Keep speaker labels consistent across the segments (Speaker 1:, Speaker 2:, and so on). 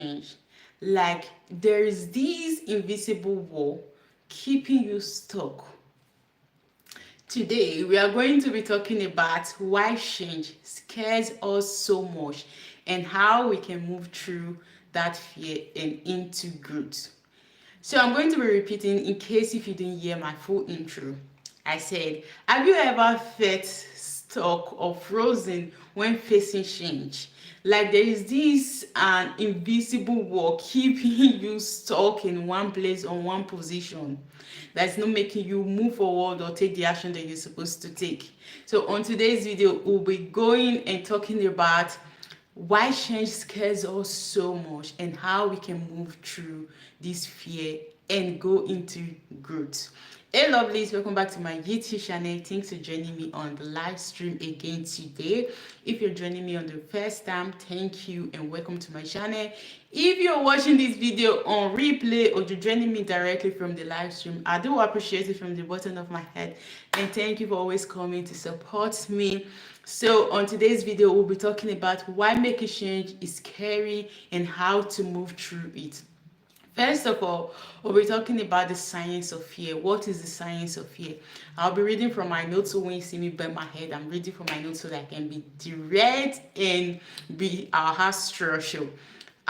Speaker 1: change. Like there is this invisible wall keeping you stuck. Today, we are going to be talking about why change scares us so much and how we can move through that fear and into growth. So, I'm going to be repeating in case if you didn't hear my full intro. I said, have you ever felt stuck or frozen when facing change? Like there is this an invisible wall keeping you stuck in one place or one position that's not making you move forward or take the action that you're supposed to take. So on today's video, we'll be going and talking about why change scares us so much and how we can move through this fear and go into growth. Hey lovelies, welcome back to my YouTube channel. Thanks for joining me on the live stream again today. If you're joining me on the first time, thank you and welcome to my channel. If you're watching this video on replay or you're joining me directly from the live stream, I do appreciate it from the bottom of my head, and thank you for always coming to support me. So on today's video, we'll be talking about why making change is scary and how to move through it. First of all, we'll be talking about the science of fear. What is the science of fear? I'll be reading from my notes, so when you see me bend my head, I'm reading from my notes so that I can be direct and have structure.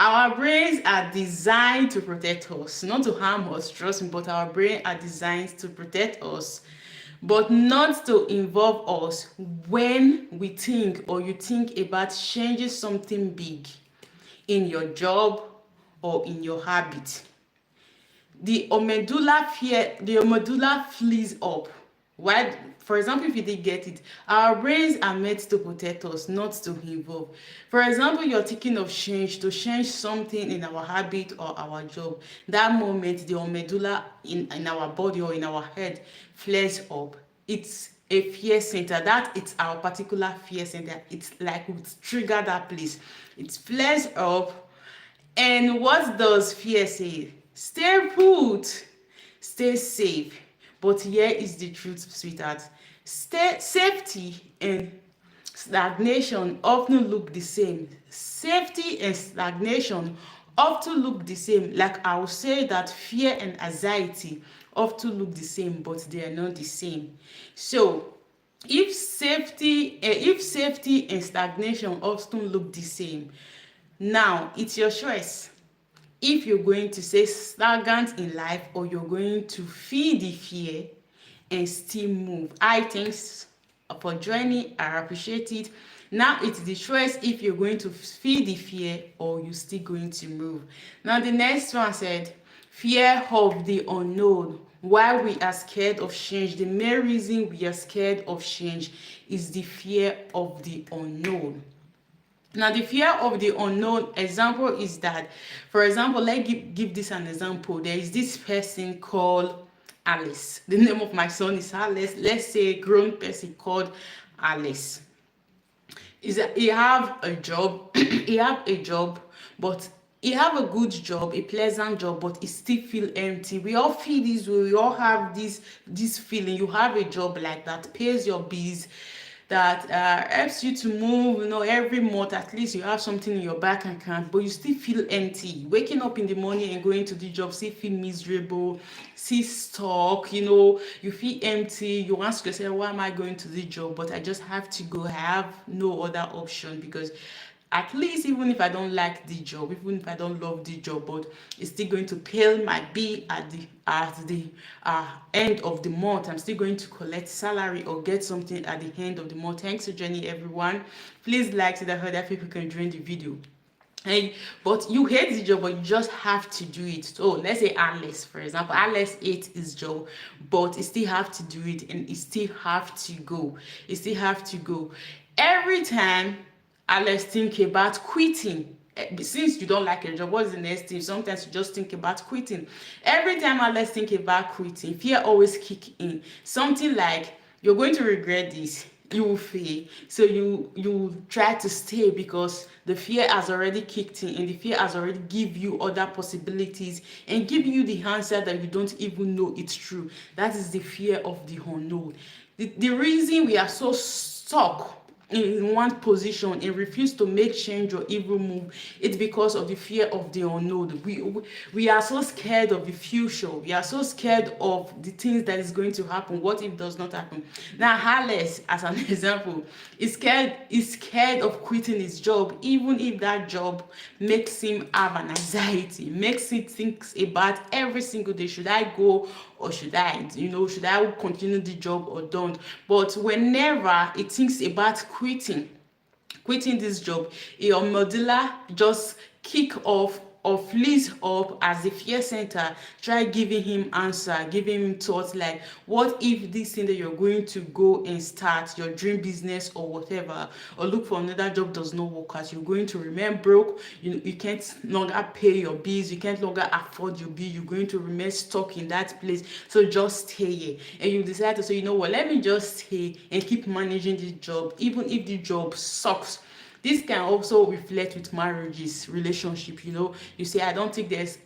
Speaker 1: Our brains are designed to protect us, not to harm us, trust me, but our brains are designed to protect us, but not to involve us when we think or you think about changing something big in your job or in your habit. The amygdala flees up. Why? For example, if you did get it, our brains are meant to protect us, not to involve. For example, you're thinking of to change something in our habit or our job. That moment, the amygdala in our body or in our head flares up. It's a fear center. That it's our particular fear center. It's like we trigger that place. It flares up. And what does fear say? Stay put, stay safe. But here is the truth, sweetheart. Safety and stagnation often look the same. Safety and stagnation often look the same. Like I will say that fear and anxiety often look the same, but they are not the same. So if safety and stagnation often look the same, now it's your choice if you're going to stay stagnant in life or you're going to feel the fear and still move. Thanks for joining. I appreciate it. Now it's the choice if you're going to feel the fear or you're still going to move. Now the next one said, fear of the unknown. Why we are scared of change? The main reason we are scared of change is the fear of the unknown. Now, the fear of the unknown example is that, for example, let's give this an example. There is this person called Alice. The name of my son is Alice. Let's say a grown person called Alice. He have a job. He have a job, but he have a good job, a pleasant job, but he still feel empty. We all feel this way. We all have this feeling. You have a job like that, pays your bills, that helps you to move, every month at least you have something in your bank account, but you still feel empty. Waking up in the morning and going to the job, still feel miserable, still stuck, you feel empty. You ask yourself, why am I going to the job? But I just have to go. I have no other option, because at least even if I don't like the job, even if I don't love the job, but it's still going to pay my bill at the end of the month. I'm still going to collect salary or get something at the end of the month. Thanks for joining, everyone. Please like so that other people can join the video. Hey, but you hate the job, but you just have to do it. So let's say Alice, for example. Alice hates his job, but he still have to do it, and he still have to go. He still have to go. Every time Alex think about quitting, since you don't like a job, what's the next thing? Sometimes you just think about quitting. Every time Alex think about quitting, fear always kick in. Something like, you're going to regret this, you will fail, so you try to stay because the fear has already kicked in, and the fear has already give you other possibilities and give you the answer that you don't even know it's true. That is the fear of the unknown. The reason we are so stuck in one position and refuse to make change or even move, it's because of the fear of the unknown. We are so scared of the future. We are so scared of the things that is going to happen. What if it does not happen? Now Harles, as an example, is scared of quitting his job, even if that job makes him have an anxiety, makes him think about every single day, should I go or should I, should I continue the job or don't. But whenever he thinks about quitting this job, your medulla just kick off or flees up as the fear center try giving him answer, giving him thoughts like, what if this thing that you're going to go and start your dream business or whatever, or look for another job does not work out, you're going to remain broke, you can't longer pay your bills, you can't longer afford your bill, you're going to remain stuck in that place, so just stay here. And you decide to say, you know what, let me just stay and keep managing this job even if the job sucks. This can also reflect with marriages, relationship. You say, I don't think there's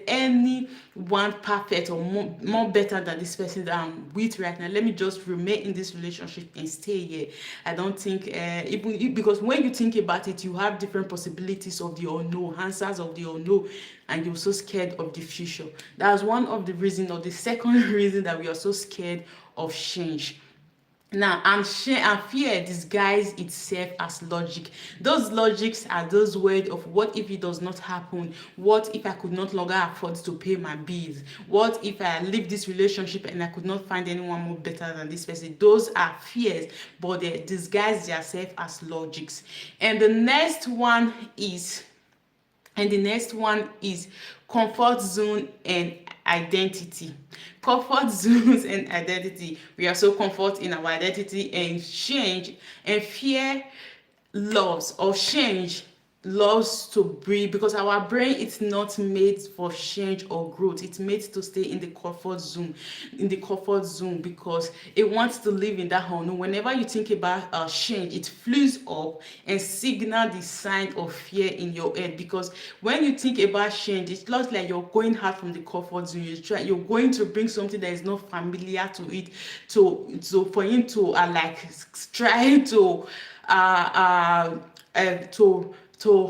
Speaker 1: anyone perfect or more better than this person that I'm with right now. Let me just remain in this relationship and stay here. I don't think even because when you think about it, you have different possibilities of the unknown, answers of the unknown, and you're so scared of the future. That's one of the reasons, or the second reason, that we are so scared of change. Now, and fear disguise itself as logic. Those logics are those words of, what if it does not happen? What if I could not longer afford to pay my bills? What if I leave this relationship and I could not find anyone more better than this person? Those are fears, but they disguise themselves as logics. And the next one is comfort zone and identity. Comfort zones and identity. We are so comfort in our identity, and change and fear loves to breathe, because our brain is not made for change or growth. It's made to stay in the comfort zone because it wants to live in that unknown. Whenever you think about change, it flees up and signal the sign of fear in your head, because when you think about change, it's not like you're going out from the comfort zone. You're going to bring something that is not familiar to it, to for him to try to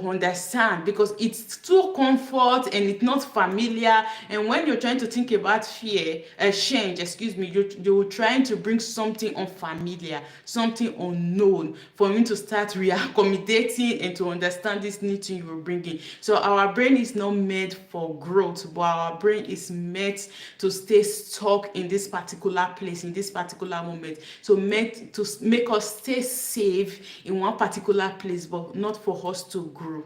Speaker 1: understand, because it's too comfort and it's not familiar. And when you're trying to think about change, you're trying to bring something unfamiliar, something unknown, for him to start reaccommodating and to understand this new thing you're bringing. So our brain is not made for growth, but our brain is meant to stay stuck in this particular place, in this particular moment, so meant to make us stay safe in one particular place, but not for us to grow.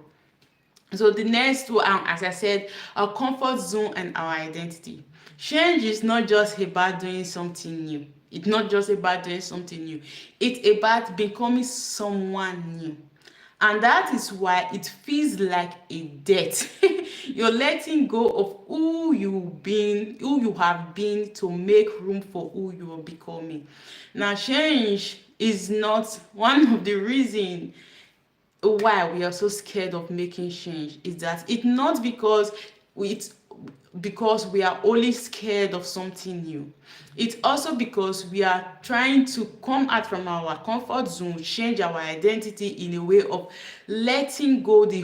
Speaker 1: So the next one, as I said, our comfort zone and our identity. Change is not just about doing something new. It's not just about doing something new. It's about becoming someone new. And that is why it feels like a death. You're letting go of who you have been, to make room for who you are becoming. Now, change is not one of the reasons why we are so scared of making change. Is that it's not because we are only scared of something new. It's also because we are trying to come out from our comfort zone, change our identity in a way of letting go the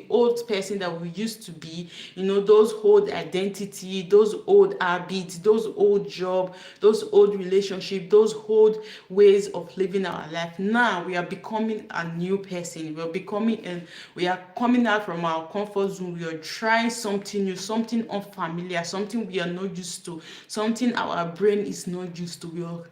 Speaker 1: old person that we used to be, those old identity, those old habits, those old job, those old relationship, those old ways of living our life. Now we are becoming a new person. We are coming out from our comfort zone. We are trying something new, something unfamiliar, something we are not used to, something our brain is not used to. We are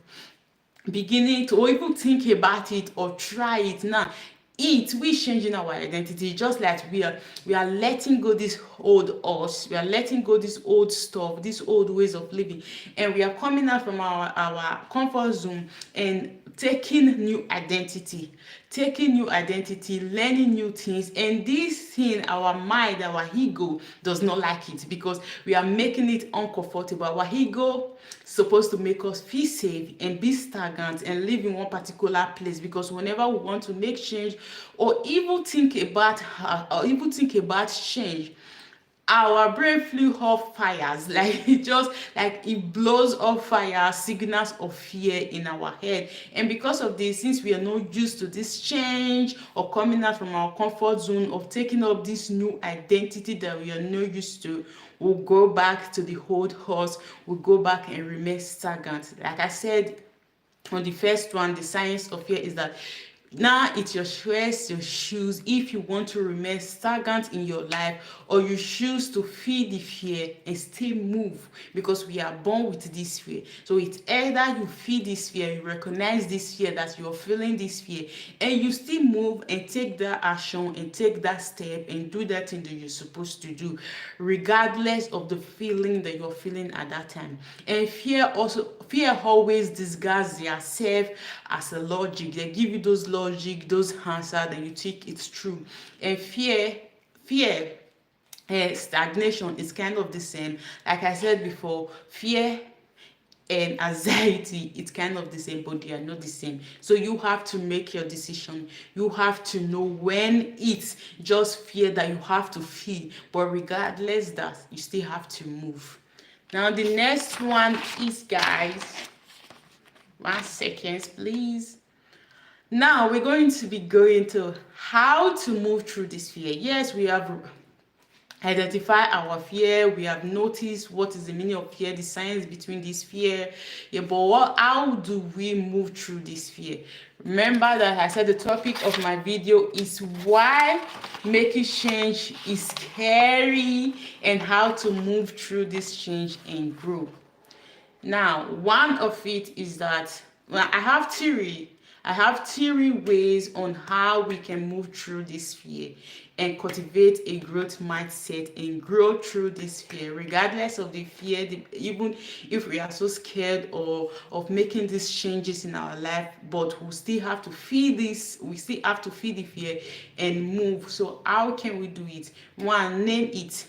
Speaker 1: beginning to, or even think about it or try it. Now we're changing our identity, just like we are letting go this old us, we are letting go this old stuff, these old ways of living, and we are coming out from our comfort zone and taking new identity, learning new things. And this thing, our mind, our ego does not like it, because we are making it uncomfortable. Our ego is supposed to make us feel safe and be stagnant and live in one particular place, because whenever we want to make change or even think about change, our brain flew off fires, like it just like it blows off fire signals of fear in our head. And because of this, since we are not used to this change or coming out from our comfort zone of taking up this new identity that we are not used to, we'll go back to the old horse, we'll go back and remain stagnant. Like I said on the first one, the science of fear is that now it's your choice, your shoes, if you want to remain stagnant in your life, or you choose to feel the fear and still move, because we are born with this fear. So it's either you feel this fear, you recognize this fear, that you're feeling this fear, and you still move and take that action and take that step and do that thing that you're supposed to do, regardless of the feeling that you're feeling at that time. And fear always disguises yourself as a logic. They give you those logic, those answers that you think it's true. And fear stagnation is kind of the same. Like I said before, fear and anxiety, it's kind of the same, but they are not the same. So you have to make your decision. You have to know when it's just fear that you have to feel, but regardless that, you still have to move. Now the next one is, guys, 1 second please. Now we're going to be going to how to move through this fear. Yes, we have identified our fear, we have noticed what is the meaning of fear, the science between this fear. Yeah, but how do we move through this fear? Remember that I said the topic of my video is why making change is scary and how to move through this change and grow. Now, one of it is that, well, I have theory ways on how we can move through this fear and cultivate a growth mindset and grow through this fear, regardless of the fear, even if we are so scared or of making these changes in our life, but we still have to feel this, we still have to feel the fear and move. So how can we do it? One, name it.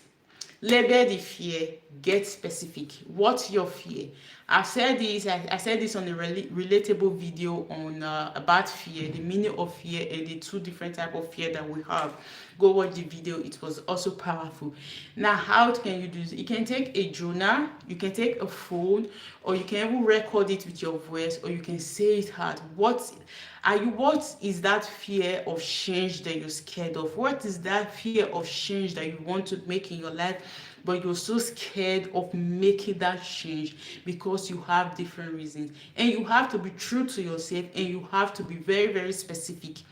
Speaker 1: Label the fear, get specific. What's your fear? I said this on a relatable video on about fear, the meaning of fear and the two different type of fear that we have. Go watch the video, it was also powerful. Now, how can you do this? You can take a journal, you can take a phone, or you can even record it with your voice, or you can say it out. What is that fear of change that you're scared of? What is that fear of change that you want to make in your life, but you're so scared of making that change because you have different reasons? And you have to be true to yourself, and you have to be very, very specific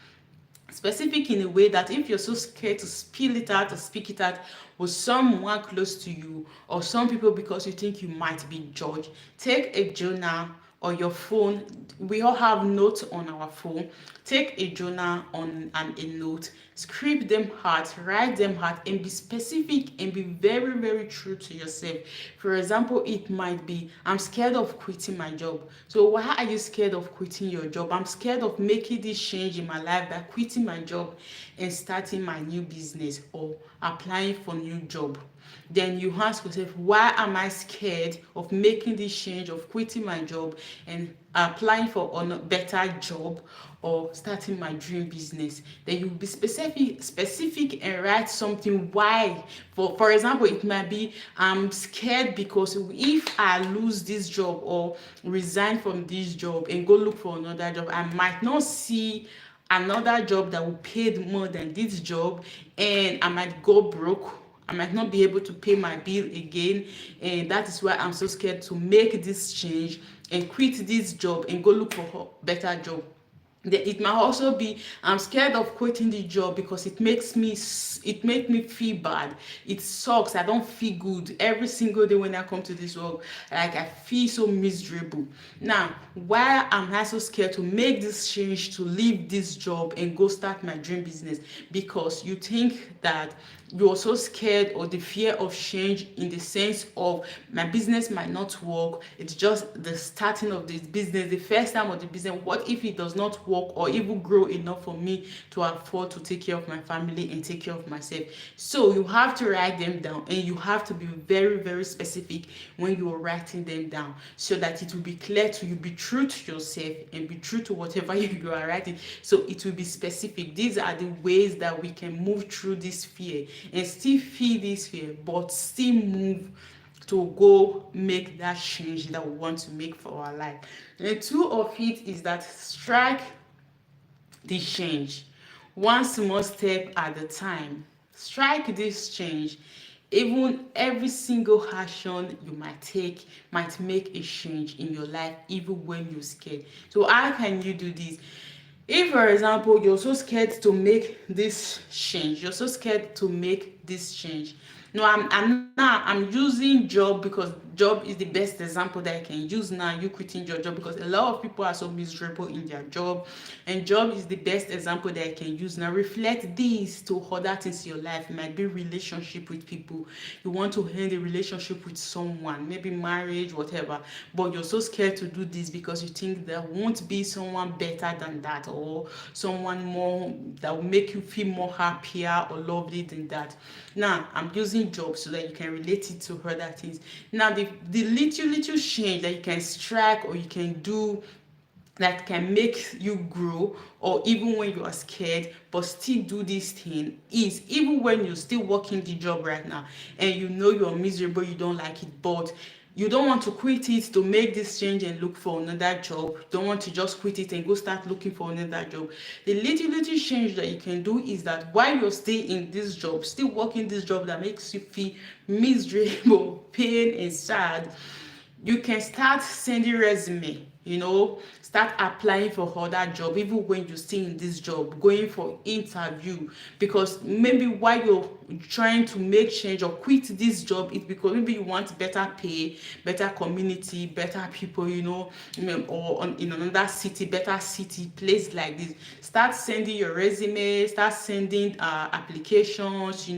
Speaker 1: in a way that if you're so scared to spill it out or speak it out with someone close to you or some people because you think you might be judged, take a journal or your phone. We all have notes on our phone. Take a journal and a note, script them out, write them out, and be specific and be very, very true to yourself. For example, it might be, I'm scared of quitting my job. So why are you scared of quitting your job? I'm scared of making this change in my life by quitting my job and starting my new business or applying for new job. Then you ask yourself, why am I scared of making this change, of quitting my job and applying for a better job or starting my dream business? Then you be specific and write something why. For example, it might be, I'm scared because if I lose this job or resign from this job and go look for another job, I might not see another job that will pay more than this job, and I might go broke. I might not be able to pay my bill again, and that is why I'm so scared to make this change and quit this job and go look for a better job. It might also be, I'm scared of quitting the job because it makes me feel bad. It sucks. I don't feel good every single day when I come to this work. Like, I feel so miserable. Now, why am I so scared to make this change, to leave this job and go start my dream business? Because you think that you're so scared, or the fear of change in the sense of, my business might not work. It's just the starting of this business, the first time of the business. What if it does not work? work or even grow enough for me to afford to take care of my family and take care of myself. So you have to write them down, and you have to be very, very specific when you are writing them down, so that it will be clear to you, be true to yourself and be true to whatever you are writing. So it will be specific. These are the ways that we can move through this fear and still feel this fear, but still move to go make that change that we want to make for our life. And two of it is that strike the change one small step at a time. Strike this change. Even every single action you might take might make a change in your life, even when you're scared. So how can you do this? If, for example, you're so scared to make this change, you're so scared to make this change. No, I'm using job because job is the best example that I can use now. You quitting your job, because a lot of people are so miserable in their job, and job is the best example that I can use now. Reflect this to other things in your life. It might be relationship with people. You want to end a relationship with someone, maybe marriage, whatever, but you're so scared to do this because you think there won't be someone better than that, or someone more that will make you feel more happier or lovely than that. Now I'm using job so that you can relate it to other things. Now the little change that you can strike or you can do that can make you grow, or even when you are scared but still do this thing, is even when you're still working the job right now and you know you're miserable, you don't like it, but you don't want to quit it to make this change and look for another job. You don't want to just quit it and go start looking for another job. The little change that you can do is that while you're still in this job, still working this job that makes you feel miserable, pain and sad, you can start sending resume, start applying for other job even when you're still in this job, going for interview. Because maybe while you're trying to make change or quit this job, it's because maybe you want better pay, better community, better people, or in another city, better city, place like this. Start sending your resume, start sending applications,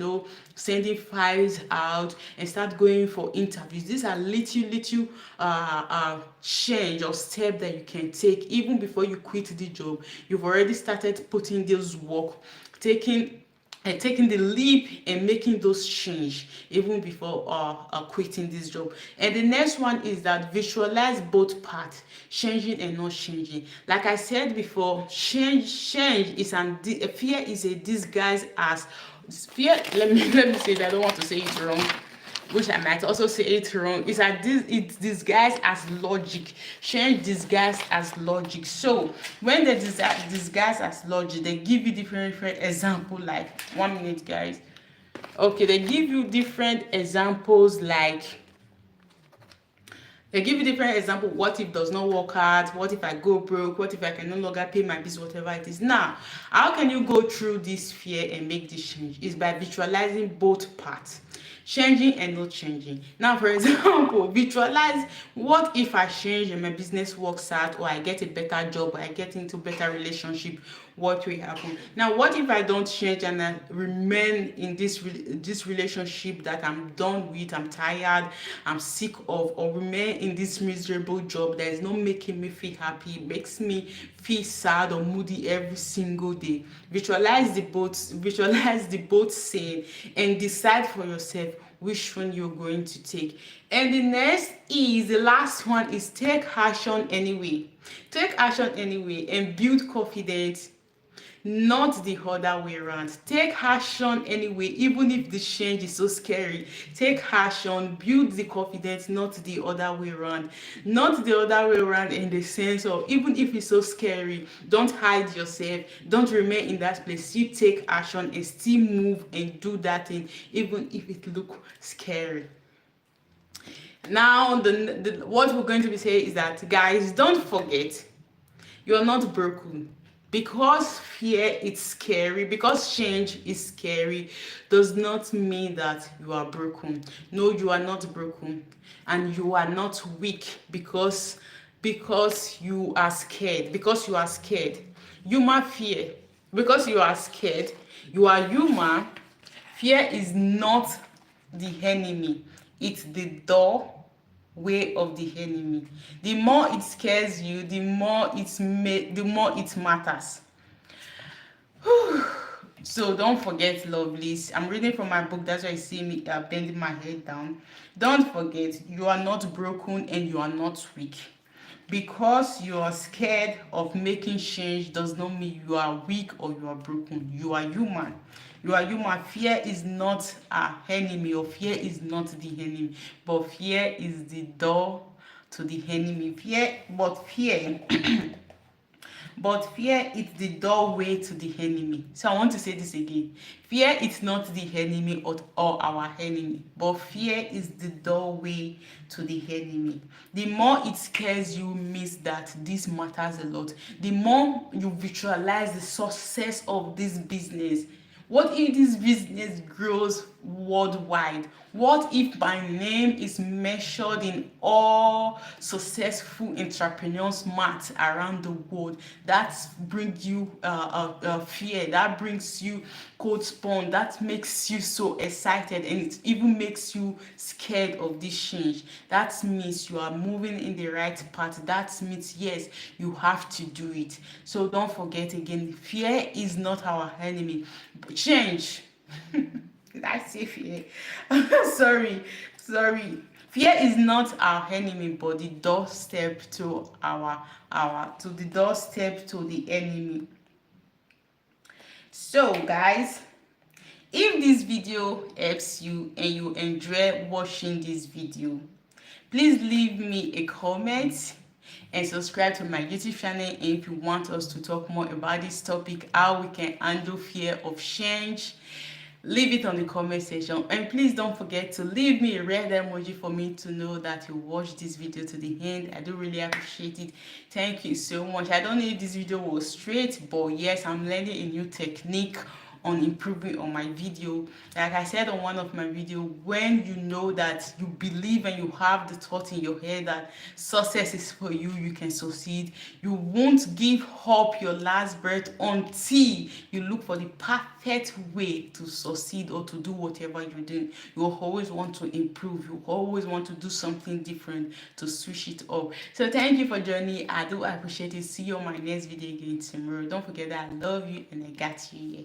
Speaker 1: sending files out, and start going for interviews. These are little change or step that you can take even before you quit the job. You've already started putting this work, taking the leap and making those change even before quitting this job. And the next one is that visualize both parts, changing and not changing. Like I said before, change is fear is a disguise as fear. Let me say that. I don't want to say it wrong, which I might also say it wrong. It's disguised as logic. Change disguised as logic. So when they disguise as logic, they give you different example. Like 1 minute, guys. Okay, they give you different examples. What if does not work out? What if I go broke? What if I can no longer pay my bills? Whatever it is. Now, how can you go through this fear and make this change? Is by visualizing both parts, changing and not changing. Now, for example, visualize, what if I change and my business works out, or I get a better job, or I get into better relationship? What will happen? Now, what if I don't change and I remain in this relationship that I'm done with, I'm tired, I'm sick of, or remain in this miserable job that is not making me feel happy, makes me feel sad or moody every single day? Visualize the both scene and decide for yourself which one you're going to take. And the last one is take action anyway. Take action anyway and build confidence, not the other way around. Take action anyway, even if the change is so scary. Take action, build the confidence, not the other way around. Not the other way around in the sense of, even if it's so scary, don't hide yourself, don't remain in that place. You take action and still move and do that thing, even if it looks scary. Now, what we're going to be saying is that, guys, don't forget, you're not broken. Because fear is scary, because change is scary, does not mean that you are broken. No, you are not broken, and you are not weak because you are scared. Because you are scared, human fear. Because you are scared, you are human. Fear is not the enemy; it's the door way of the enemy. The more it scares you, the more it matters. So don't forget, lovelies. I'm reading from my book. That's why you see me bending my head down. Don't forget, you are not broken and you are not weak. Because you are scared of making change does not mean you are weak or you are broken. You are human. You are human. Fear is not our enemy, or fear is not the enemy, but fear is the door to the enemy. Fear is the doorway to the enemy. So I want to say this again. Fear is not the enemy or our enemy, but fear is the doorway to the enemy. The more it scares you means that this matters a lot. The more you visualize the success of this business. What if this business grows worldwide? What if my name is measured in all successful entrepreneurs' mats around the world? That brings you fear. That brings you cold spawn. That makes you so excited, and it even makes you scared of this change. That means you are moving in the right path. That means yes, you have to do it. So don't forget again, fear is not our enemy. Change. Did I say fear? Sorry. Fear is not our enemy, but the doorstep to the doorstep to the enemy. So guys, if this video helps you and you enjoy watching this video, please leave me a comment and subscribe to my YouTube channel. And if you want us to talk more about this topic, how we can handle fear of change, leave it on the comment section. And please don't forget to leave me a red emoji for me to know that you watched this video to the end. I do really appreciate it. Thank you so much. I don't know if this video was straight, but yes, I'm learning a new technique on improving on my video. Like I said on one of my video, when you know that you believe and you have the thought in your head that success is for you, you can succeed. You won't give up your last breath until you look for the perfect way to succeed or to do whatever you're doing. You always want to improve. You always want to do something different to switch it up. So thank you for joining. I do appreciate it. See you on my next video again tomorrow. Don't forget that I love you and I got you here.